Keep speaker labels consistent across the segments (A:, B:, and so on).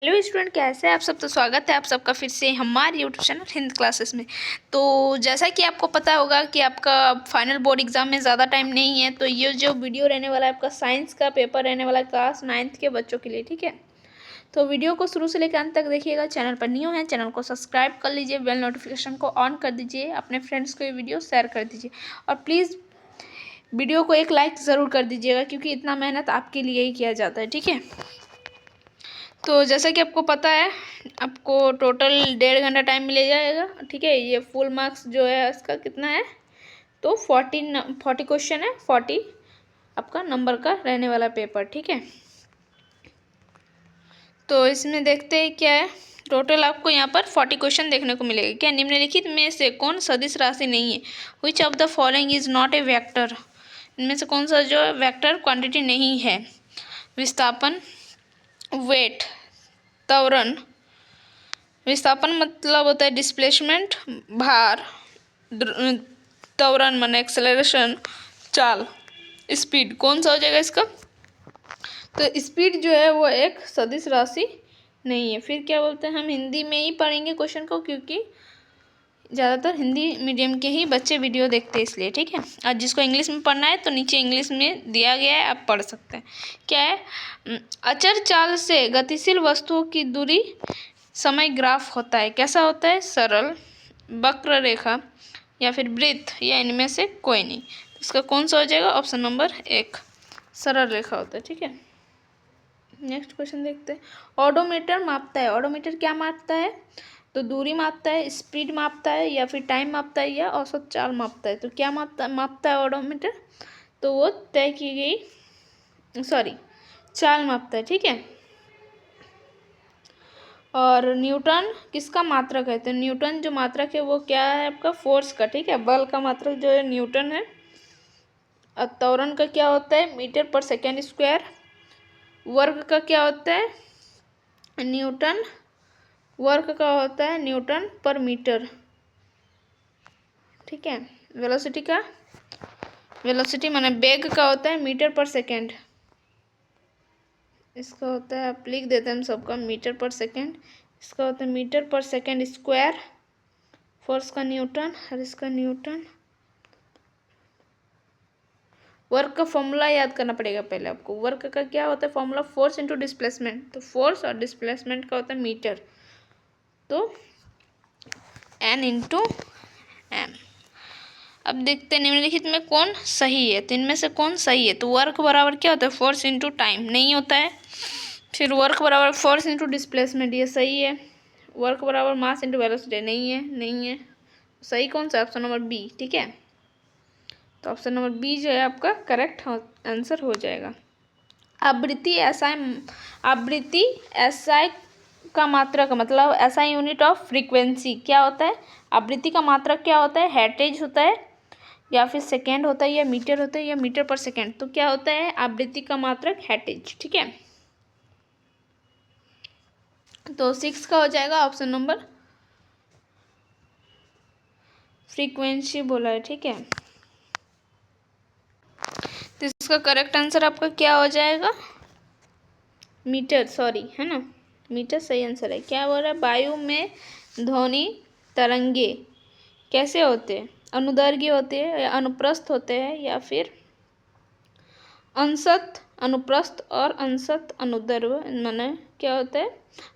A: Hello student, कैसे हैं आप सब। तो स्वागत है आप सबका फिर से हमारे यूट्यूब चैनल हिंद क्लासेस में। तो जैसा कि आपको पता होगा कि आपका फाइनल बोर्ड एग्जाम में ज़्यादा टाइम नहीं है, तो ये जो वीडियो रहने वाला है आपका साइंस का पेपर रहने वाला है क्लास 9th के बच्चों के लिए, ठीक है। तो वीडियो को शुरू से लेकर अंत तक देखिएगा। चैनल पर न्यू है, चैनल को सब्सक्राइब कर लीजिए, बेल नोटिफिकेशन को ऑन कर दीजिए, अपने फ्रेंड्स को ये वीडियो शेयर कर दीजिए और प्लीज़ वीडियो को एक लाइक ज़रूर कर दीजिएगा, क्योंकि इतना मेहनत आपके लिए ही किया जाता है, ठीक है। तो जैसा कि आपको पता है, आपको टोटल 1.5 घंटा टाइम मिल जाएगा, ठीक है। ये फुल मार्क्स जो है इसका कितना है, तो 40 क्वेश्चन है, 40 आपका नंबर का रहने वाला पेपर, ठीक है। तो इसमें देखते हैं क्या है। टोटल आपको यहाँ पर 40 क्वेश्चन देखने को मिलेगा। क्या निम्नलिखित में से कौन सदिश राशि नहीं है? Which of the following is not a vector? इनमें से कौन सा जो वेक्टर क्वांटिटी नहीं है? विस्थापन, वेट, त्वरण। विस्थापन मतलब होता है डिस्प्लेसमेंट, भार, त्वरण माने एक्सेलरेशन, चाल, स्पीड। कौन सा हो जाएगा इसका? तो स्पीड जो है वो एक सदिश राशि नहीं है। फिर क्या बोलते हैं, हम हिंदी में ही पढ़ेंगे क्वेश्चन को, क्योंकि ज़्यादातर हिंदी मीडियम के ही बच्चे वीडियो देखते हैं इसलिए, ठीक है। और जिसको इंग्लिश में पढ़ना है तो नीचे इंग्लिश में दिया गया है, आप पढ़ सकते हैं। क्या है, अचर चाल से गतिशील वस्तुओं की दूरी समय ग्राफ होता है। कैसा होता है? सरल, वक्र रेखा या फिर वृत्त, या इनमें से कोई नहीं। इसका कौन सा हो जाएगा? ऑप्शन नंबर 1 सरल रेखा होता है, ठीक है। नेक्स्ट क्वेश्चन देखते हैं। ऑडोमीटर मापता है। ऑडोमीटर क्या मापता है? तो दूरी मापता है, स्पीड मापता है, या फिर टाइम मापता है, या औसत चाल मापता है। तो क्या मापता है ऑडोमीटर? तो वो तय की गई चाल मापता है, ठीक है। और न्यूटन किसका मात्रक है? तो न्यूटन जो मात्रक है वो क्या है आपका? फोर्स का, ठीक है। बल का मात्रक जो है न्यूटन है। और त्वरण का क्या होता है? मीटर पर सेकेंड स्क्वायर। वर्ग का क्या होता है? न्यूटन। वर्ग का होता है न्यूटन पर मीटर, ठीक है। वेलोसिटी माने वेग का होता है मीटर पर सेकेंड। इसका होता है, आप लिख देते हैं हम सबका, मीटर पर सेकेंड। इसका होता है मीटर पर सेकेंड स्क्वायर। फोर्स का न्यूटन और इसका न्यूटन। वर्क का फॉर्मूला याद करना पड़ेगा पहले आपको। वर्क का क्या होता है फॉर्मूला? Force into displacement. तो फोर्स और डिस्प्लेसमेंट का होता है मीटर, तो एन इंटू एम। अब देखते हैं निम्नलिखित में कौन सही है। तो इनमें से कौन सही है? तो वर्क बराबर क्या होता है? फोर्स इंटू टाइम, नहीं होता है। फिर वर्क बराबर फोर्स इंटू डिस्प्लेसमेंट, ये सही है। वर्क बराबर मास इंटू वेलोसिटी, नहीं है। सही कौन सा? ऑप्शन नंबर बी, ठीक है। तो ऑप्शन नंबर बी जो है आपका करेक्ट आंसर हो जाएगा। आवृत्ति एसआई का मात्रक मतलब एसआई यूनिट ऑफ फ्रीक्वेंसी क्या होता है? आवृत्ति का मात्रक क्या होता है? हर्ट्ज होता है, या फिर सेकेंड होता है, या मीटर होता है, या मीटर पर सेकेंड। तो क्या होता है आवृत्ति का मात्रक? हर्ट्ज, ठीक है। तो 6 का हो जाएगा ऑप्शन नंबर फ्रीक्वेंसी बोला है, ठीक है। तो इसका करेक्ट आंसर आपका क्या हो जाएगा? मीटर, सॉरी, है ना। मीटर सही आंसर है। क्या बोल रहा है? वायु में ध्वनि तरंगे कैसे होते हैं? अनुदैर्घ्य होते हैं, या अनुप्रस्थ होते हैं, या फिर अंशत अनुप्रस्थ और अंशत अनुदैर्घ्य माने क्या होता है?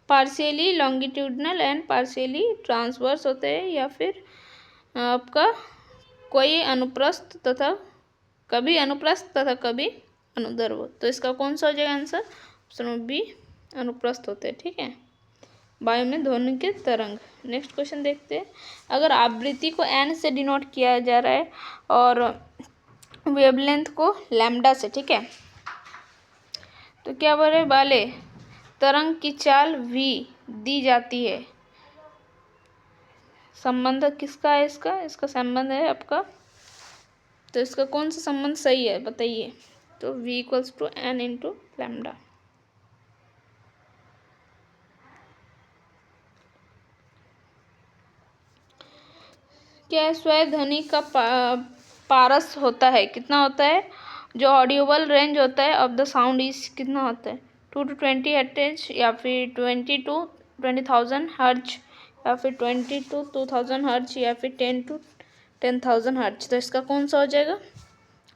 A: Partially longitudinal and partially transverse होते हैं, या फिर आपका कोई अनुप्रस्थ तथा कभी अनुदैर्घ्य। तो इसका कौन सा हो जाएगा आंसर? ऑप्शन बी अनुप्रस्थ होते हैं, ठीक है। वायु में ध्वनि के तरंग। नेक्स्ट क्वेश्चन देखते हैं। अगर आवृत्ति को एन से डिनोट किया जा रहा है और वेवलेंथ को लैम्डा से, ठीक है, तो क्या बोल रहे वाले तरंग की चाल v दी जाती है। संबंध किसका है? इसका संबंध है आपका, तो इसका कौन सा संबंध सही है बताइए। तो v equals to n into lambda. क्या स्वय ध्वनि का पारस होता है? कितना होता है? जो ऑडियोबल रेंज होता है ऑफ द साउंड इज कितना होता है? 2 to 20 हर्ट्ज, या फिर 20 to 20,000 हर्ट्ज, या फिर 20 to 2,000 हर्ट्ज, या फिर 10 to 10,000 हर्ट्ज। तो इसका कौन सा हो जाएगा?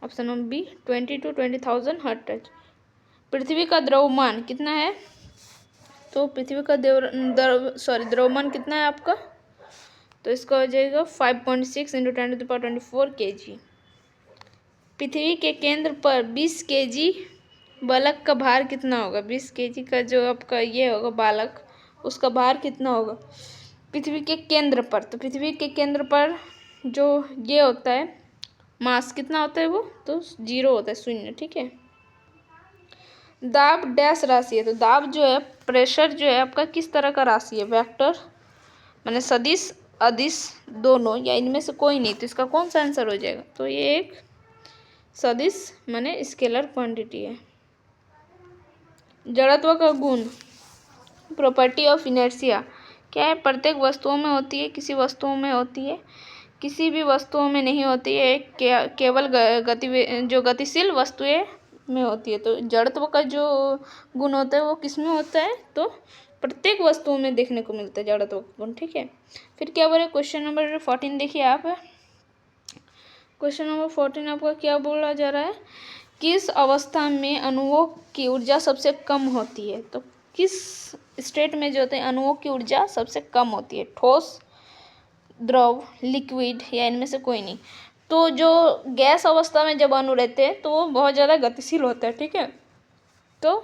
A: Option number B 20 to 20,000 hertz. पृथ्वी का द्रव्यमान कितना है? तो पृथ्वी का द्रव्यमान कितना है आपका? तो इसका हो जाएगा 5.6 × 10⁻24 kg। पृथ्वी के केंद्र पर 20 kg बालक का भार कितना होगा? 20 kg का जो आपका ये होगा बालक, उसका भार कितना होगा पृथ्वी के केंद्र पर? तो पृथ्वी के केंद्र पर जो ये होता है मास कितना होता है वो? तो 0 होता है, 0। ठीक है। दाब डैश राशि है। तो दाब जो है, प्रेशर जो है आपका किस तरह का राशि है? वेक्टर, माने सदिश, अदिश, दोनों, या इनमें से कोई नहीं। तो इसका कौन सा आंसर हो जाएगा? तो ये एक सदिश माने स्केलर क्वांटिटी है। जड़त्व का गुण, प्रॉपर्टी ऑफ इनर्शिया, क्या है? प्रत्येक वस्तुओं में होती है, किसी वस्तुओं में होती है, किसी भी वस्तुओं में नहीं होती है, केवल जो गतिशील वस्तुएं में होती है। तो जड़त्व का जो गुण होता है वो किस में होता है? तो प्रत्येक वस्तुओं में देखने को मिलता है जड़त्व का गुण। ठीक है। फिर क्या बोले क्वेश्चन नंबर 14 देखिए आप। क्वेश्चन नंबर 14 आपका क्या बोला जा रहा है? किस अवस्था में अणुओं की ऊर्जा सबसे कम होती है? तो किस स्टेट में जो होते हैं अणुओं की ऊर्जा सबसे कम होती है? ठोस, द्रव, लिक्विड, या इनमें से कोई नहीं। तो जो गैस अवस्था में जब अणु रहते हैं तो वो बहुत ज़्यादा गतिशील होता है। ठीक है। तो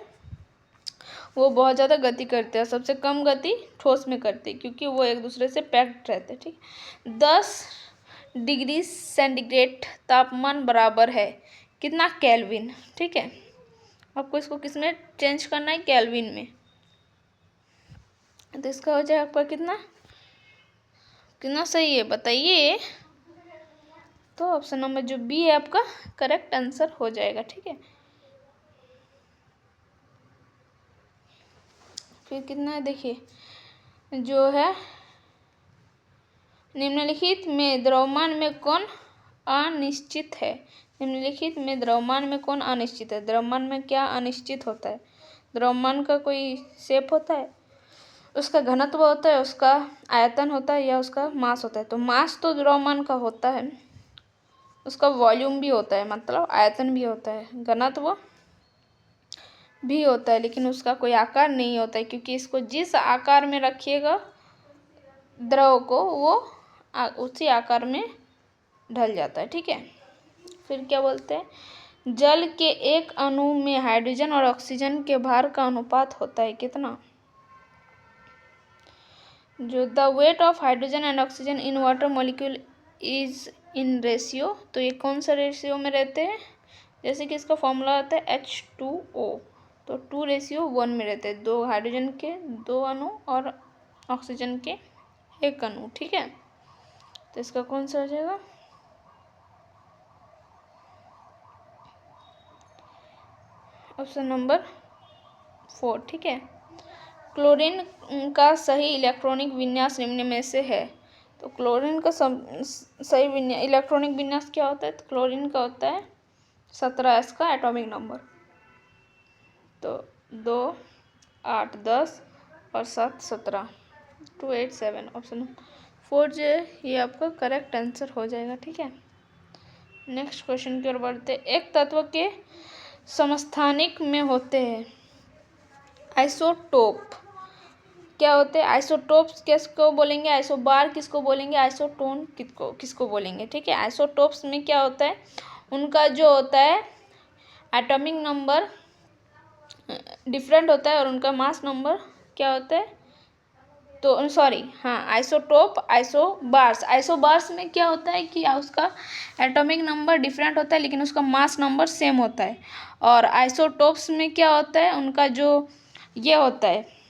A: वो बहुत ज़्यादा गति करते हैं, सबसे कम गति ठोस में करते हैं क्योंकि वो एक दूसरे से पैक्ड रहते हैं। ठीक। 10 डिग्री सेंटीग्रेड तापमान बराबर है कितना? केल्विन। ठीक है। आपको इसको किस में चेंज करना है? केल्विन में। तो इसका हो जाएगा आपका कितना कितना सही है बताइए। तो ऑप्शन नंबर जो बी है आपका करेक्ट आंसर हो जाएगा। ठीक है। फिर कितना है देखिए, जो है निम्नलिखित में द्रव्यमान में कौन अनिश्चित है? निम्नलिखित में द्रव्यमान में कौन अनिश्चित है? द्रव्यमान में क्या अनिश्चित होता है? द्रव्यमान का कोई शेप होता है, उसका घनत्व होता है, उसका आयतन होता है, या उसका मास होता है? तो मास तो द्रव्यमान का होता है, उसका वॉल्यूम भी होता है, मतलब आयतन भी होता है, घनत्व भी होता है, लेकिन उसका कोई आकार नहीं होता है क्योंकि इसको जिस आकार में रखिएगा द्रव को वो उसी आकार में ढल जाता है। ठीक है। फिर क्या बोलते हैं? जल के एक अणु में हाइड्रोजन और ऑक्सीजन के भार का अनुपात होता है कितना? जो the weight of hydrogen and oxygen in water molecule is in ratio. तो ये कौन सा रेशियो में रहते हैं? जैसे कि इसका फॉर्मूला होता है H2O, तो 2:1 में रहते हैं। 2 हाइड्रोजन के 2 अणु और ऑक्सीजन के 1 अणु। ठीक है। तो इसका कौन सा हो जाएगा? Option number 4। ठीक है। क्लोरीन का सही इलेक्ट्रॉनिक विन्यास निम्न में से है। तो क्लोरीन का सही इलेक्ट्रॉनिक विन्यास क्या होता है? तो क्लोरीन का होता है 17s का एटॉमिक नंबर। तो 2, 8, 10 और 7, 17, 287। ऑप्शन 4 जो है ये आपका करेक्ट आंसर हो जाएगा। ठीक है। नेक्स्ट क्वेश्चन की ओर बढ़ते। एक तत्व के समस्थानिक में होते हैं आइसोटोप। क्या होते हैं आइसोटोप्स? किसको बोलेंगे? आइसोबार किसको बोलेंगे? आइसोटोन किसको बोलेंगे? ठीक है। आइसोटोप्स में क्या होता है? उनका जो होता है एटॉमिक नंबर डिफरेंट होता है और उनका मास नंबर क्या होता है? तो सॉरी, हाँ, आइसोटोप, आइसोबार्स में क्या होता है कि उसका एटॉमिक नंबर डिफरेंट होता है लेकिन उसका मास नंबर सेम होता है। और आइसोटोप्स में क्या होता है? उनका जो ये होता है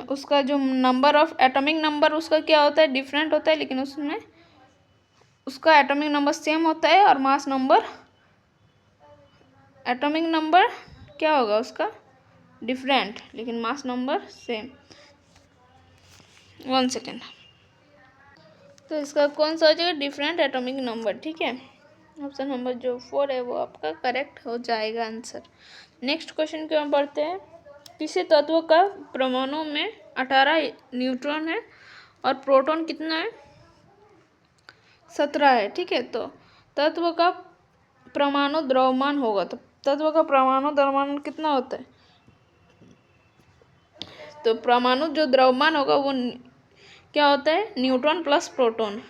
A: उसका जो नंबर ऑफ एटॉमिक नंबर उसका क्या होता है? डिफरेंट होता है, लेकिन उसमें उसका एटॉमिक नंबर सेम होता है और मास नंबर एटॉमिक नंबर क्या होगा उसका? डिफरेंट, लेकिन मास नंबर सेम। 1 सेकेंड। तो इसका कौन सा हो जाएगा? Different atomic number. ठीक है। ऑप्शन नंबर जो 4 है वो आपका करेक्ट हो जाएगा आंसर। नेक्स्ट क्वेश्चन की ओर बढ़ते हैं। किसी तत्व का परमाणु में 18 न्यूट्रॉन है और प्रोटॉन कितना है? 17 है। ठीक है, तो तत्व का परमाणु द्रव्यमान होगा, तो तत्व का परमाणु द्रव्यमान कितना होता है? तो परमाणु जो द्रव्यमान होगा वो क्या होता है? न्यूट्रॉन प्लस प्रोटॉन,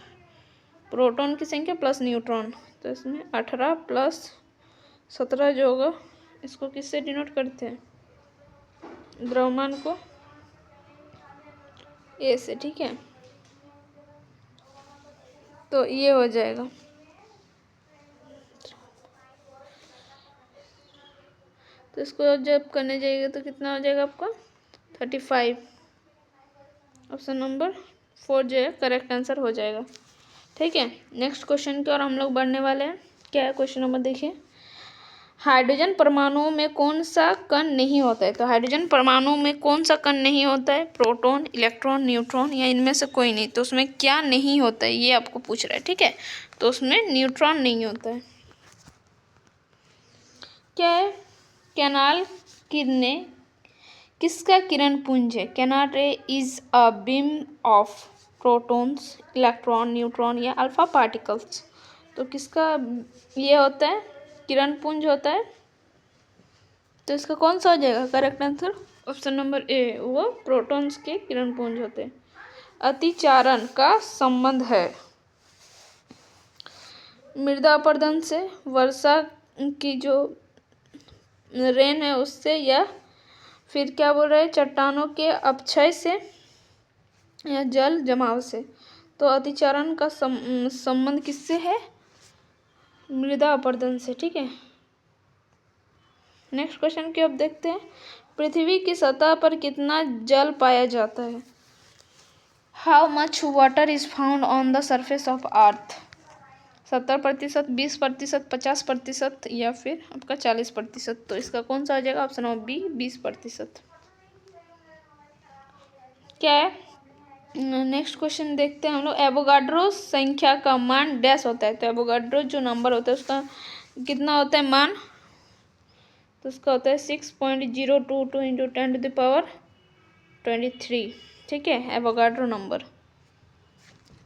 A: प्रोटॉन की संख्या प्लस न्यूट्रॉन। तो इसमें 18 प्लस 17 जो होगा, इसको किससे डिनोट करते हैं? द्रव्यमान को ए से। ठीक है, तो ये हो जाएगा। तो इसको जब करने जाइएगा तो कितना हो जाएगा आपका? 35। ऑप्शन नंबर 4 जो है करेक्ट आंसर हो जाएगा। ठीक है, नेक्स्ट क्वेश्चन की ओर हम लोग बढ़ने वाले हैं। क्या है क्वेश्चन नंबर? देखिए, हाइड्रोजन परमाणु में कौन सा कण नहीं होता है? तो हाइड्रोजन परमाणु में कौन सा कण नहीं होता है? प्रोटॉन, इलेक्ट्रॉन, न्यूट्रॉन या इनमें से कोई नहीं। तो उसमें क्या नहीं होता है ये आपको पूछ रहा है। ठीक है, तो उसमें न्यूट्रॉन नहीं होता है। क्या है? कैनाल किरणें किसका किरण पुंज है? कैनाल रे is a beam of protons, electron, neutron या अल्फा पार्टिकल्स। तो किसका ये होता है? किरण पुंज होता है। तो इसका कौन सा हो जाएगा करेक्ट आंसर? ऑप्शन नंबर ए, वो प्रोटॉन्स के किरण पुंज होते हैं। अतिचारण का संबंध है मृदा अपरदन से, वर्षा की जो रेन है उससे, या फिर क्या बोल रहे हैं, चट्टानों के अपक्षय से या जल जमाव से। तो अतिचारण का संबंध किससे है? मृदा अपरदन से। ठीक है, नेक्स्ट क्वेश्चन की अब देखते हैं। पृथ्वी की सतह पर कितना जल पाया जाता है? How much water is found on the surface of earth? 70%, 20%, 50% या फिर आपका 40%। तो इसका कौन सा हो जाएगा? Option number B, 20%। क्या है? नेक्स्ट क्वेश्चन देखते हैं हम लोग। एवोगाड्रो संख्या का मान डैश होता है। तो एवोगाड्रो जो नंबर होता है उसका कितना होता है मान? तो उसका होता है 6.022 इंटू 10⁻23। ठीक है, एवोगाड्रो नंबर।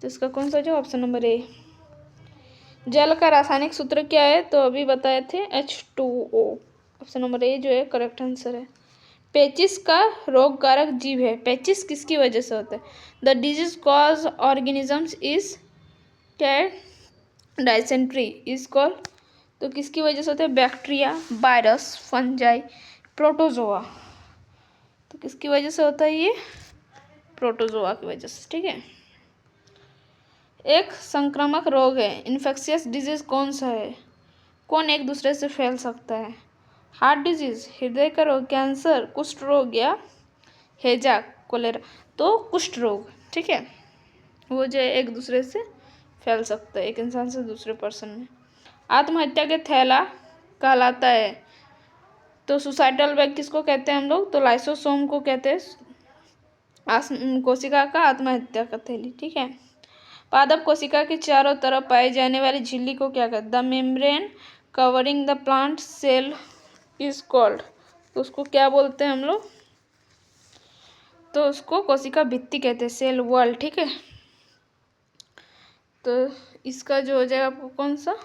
A: तो इसका कौन सा जो? ऑप्शन नंबर ए। जल का रासायनिक सूत्र क्या है? तो अभी बताए थे, H2O। ऑप्शन नंबर ए जो है करेक्ट आंसर है। पेचिस का रोगकारक जीव है। पेचिस किसकी वजह से होता है? The disease cause organisms is क्या है? Dysentery is called. तो किसकी वजह से होता है? Bacteria, virus, fungi, protozoa. तो किसकी वजह से होता है ये? प्रोटोजोआ की वजह से। ठीक है, एक संक्रामक रोग है, इन्फेक्शियस डिजीज कौन सा है? कौन एक दूसरे से फैल सकता है? हार्ट डिजीज, हृदय का रोग, कैंसर, कुष्ठ रोग या हैजा, कोलेरा। तो कुष्ठ रोग। ठीक है, वो जो है एक दूसरे से फैल सकता है, एक इंसान से दूसरे पर्सन में। आत्महत्या के थैला कहलाता है। तो सुसाइडल बैग किसको कहते हैं हम लोग? तो लाइसोसोम को कहते हैं, कोशिका का आत्महत्या का थैली। ठीक है, पादप कोशिका के चारों तरफ पाई जाने वाली झिल्ली को क्या कहते हैं? The membrane covering the plant cell is called. तो उसको क्या बोलते हैं हम लोग? तो उसको कोशिका भित्ति कहते हैं, सेल वॉल। ठीक है, तो इसका जो हो जाएगा आपको कौन सा?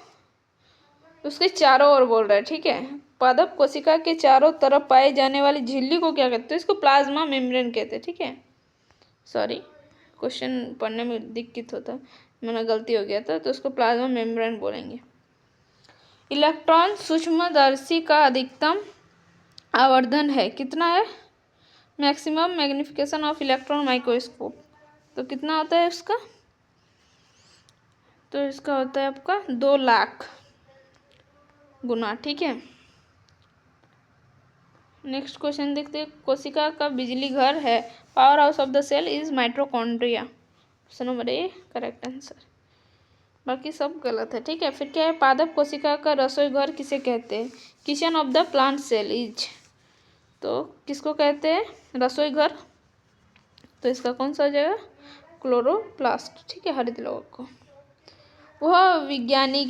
A: उसके चारों ओर बोल रहा है। ठीक है, पादप कोशिका के चारों तरफ पाई जाने वाली झिल्ली को क्या कहते हैं? तो इसको प्लाज्मा मेम्ब्रेन कहते हैं। ठीक है, सॉरी, क्वेश्चन पढ़ने में दिक्कत होता है, मैंने गलती हो गया था। तो उसको प्लाज्मा मेम्ब्रेन बोलेंगे। इलेक्ट्रॉन सूक्ष्मदर्शी का अधिकतम आवर्धन है, कितना है? Maximum magnification of electron microscope. तो कितना होता है उसका? तो इसका होता है आपका 2 लाख गुना। ठीक है, नेक्स्ट क्वेश्चन देखते हैं। कोशिका का बिजली घर है, power house of the cell is mitochondria. Option number A correct answer, बाकी सब गलत है। ठीक है, फिर क्या है? पादप कोशिका का रसोई घर किसे कहते हैं? Kitchen of the plant cell is. तो किसको कहते हैं रसोई घर? तो इसका कौन सा हो जाएगा? क्लोरोप्लास्ट। ठीक है, हरित लौह को। वह वैज्ञानिक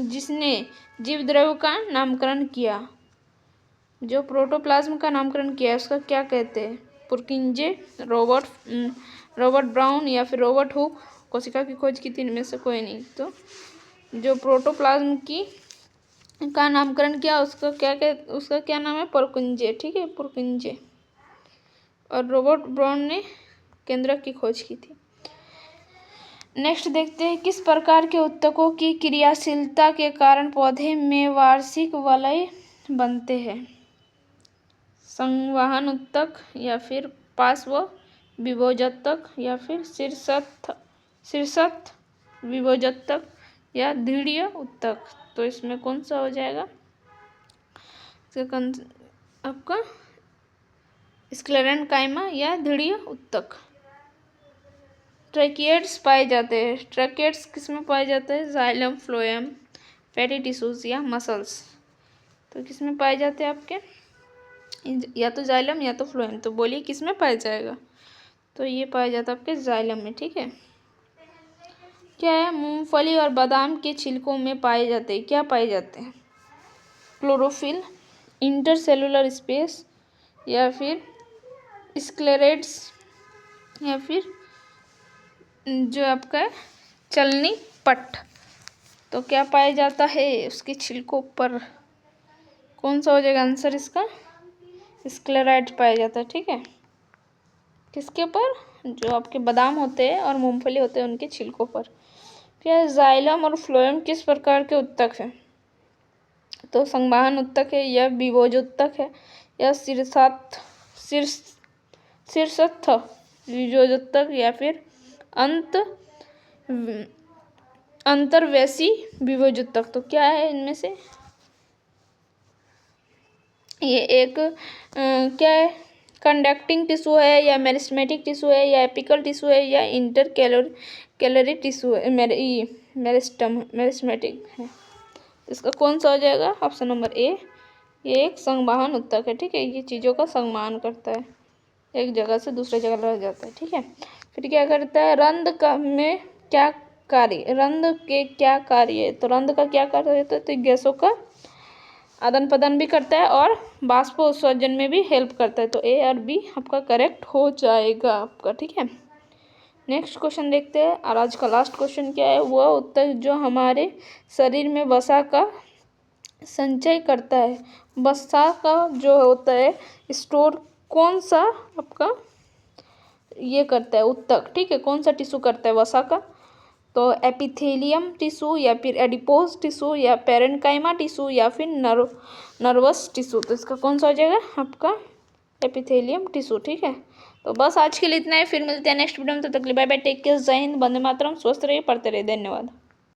A: जिसने जीवद्रव्य का नामकरण किया, जो प्रोटोप्लाज्म का नामकरण किया है उसका क्या कहते हैं? पुरकिंजे, रॉबर्ट ब्राउन या फिर रॉबर्ट हुक। कोशिका की खोज की थी इनमें से कोई नहीं। तो जो प्रोटोप्लाज्म की का नामकरण किया उसका क्या नाम है? पुरकिंजे। ठीक है, पुरकिंजे। और रॉबर्ट ब्राउन ने केंद्रक की खोज की थी। नेक्स्ट देखते हैं, किस प्रकार के उत्तकों की क्रियाशीलता के कारण पौधे में वार्षिक वलय बनते हैं? संवहन उत्तक या फिर पार्श्व विभोजोत्तक या फिर शीर्षस्थ विभोजोत्तक या ध्रुवीय उत्तक। तो इसमें कौन सा हो जाएगा आपका? स्क्लेरेंकाइमा या ध्रुवीय उत्तक। ट्रैकिएड्स पाए जाते हैं। ट्रैकिएड्स किस में पाए जाते हैं? जाइलम, फ्लोएम, फैटी टिश्यूज या मसल्स। तो किस में पाए जाते हैं आपके? या तो जाइलम या तो फ्लोएम। तो बोलिए किस में पाया जाएगा? तो ये पाया जाता है आपके जाइलम में। ठीक है। क्या है? मूंगफली और बादाम के छिलकों में पाए जाते हैं। क्या पाए जाते हैं? क्लोरोफिल, इंटरसेलुलर स्पेस या फिर स्क्लेरेट्स या फिर जो आपका चलनी पट। तो क्या पाया जाता है उसके छिलकों पर? कौन सा हो जाएगा आंसर इसका? स्क्लेराइड पाया जाता है। ठीक है। किसके पर? जो आपके बादाम होते हैं और मूंगफली होते हैं उनके छिलकों पर। फिर जाइलम और फ्लोएम किस प्रकार के उत्तक है? तो संवहन उत्तक है या विभोजोत्तक है या शीर्षस्थ विभोजोत्तक या फिर अंतर्वेशी विभोजोत्तक। तो क्या है इनमें से? ये एक क्या है? कंडक्टिंग टिश्यू है या मेरिस्टेमेटिक टिश्यू है या एपिकल टिश्यू है या इंटर कैलरी टिश्यू है? मेरिस्टेमेटिक है। इसका कौन सा हो जाएगा? ऑप्शन नंबर ए। ये एक संवहन उत्तक है। ठीक है। ये चीज़ों का संवहन करता है, एक जगह से दूसरे जगह रह जाता है। ठीक है। फिर क्या करता है? रंध्र का में क्या कार्य? रंध्र के क्या कार्य है? तो रंध्र का क्या कार्य होता है? तो गैसों का आदान प्रदान भी करता है और वाष्प उत्सर्जन में भी हेल्प करता है। तो ए और बी आपका करेक्ट हो जाएगा आपका। ठीक है। नेक्स्ट क्वेश्चन देखते हैं। और आज का लास्ट क्वेश्चन क्या है? वह उत्तक जो हमारे शरीर में वसा का संचय करता है। वसा का जो होता है स्टोर कौन सा आपका ये करता है उत्तक? ठीक है। कौन सा टिश्यू करता है वसा का? तो एपिथेलियम टिश्यू या फिर एडिपोज टिश्यू या पेरेन्काइमा टिश्यू या फिर नर्वस टिश्यू। तो इसका कौन सा हो जाएगा आपका? Epithelium tissue. ठीक है। तो बस आज के लिए इतना ही। फिर मिलते हैं नेक्स्ट वीडियो में। तब तक के लिए बाय बाय, टेक केयर, जय हिंद, वंदे मातरम, स्वस्थ रहिए, पढ़ते रहिए। धन्यवाद।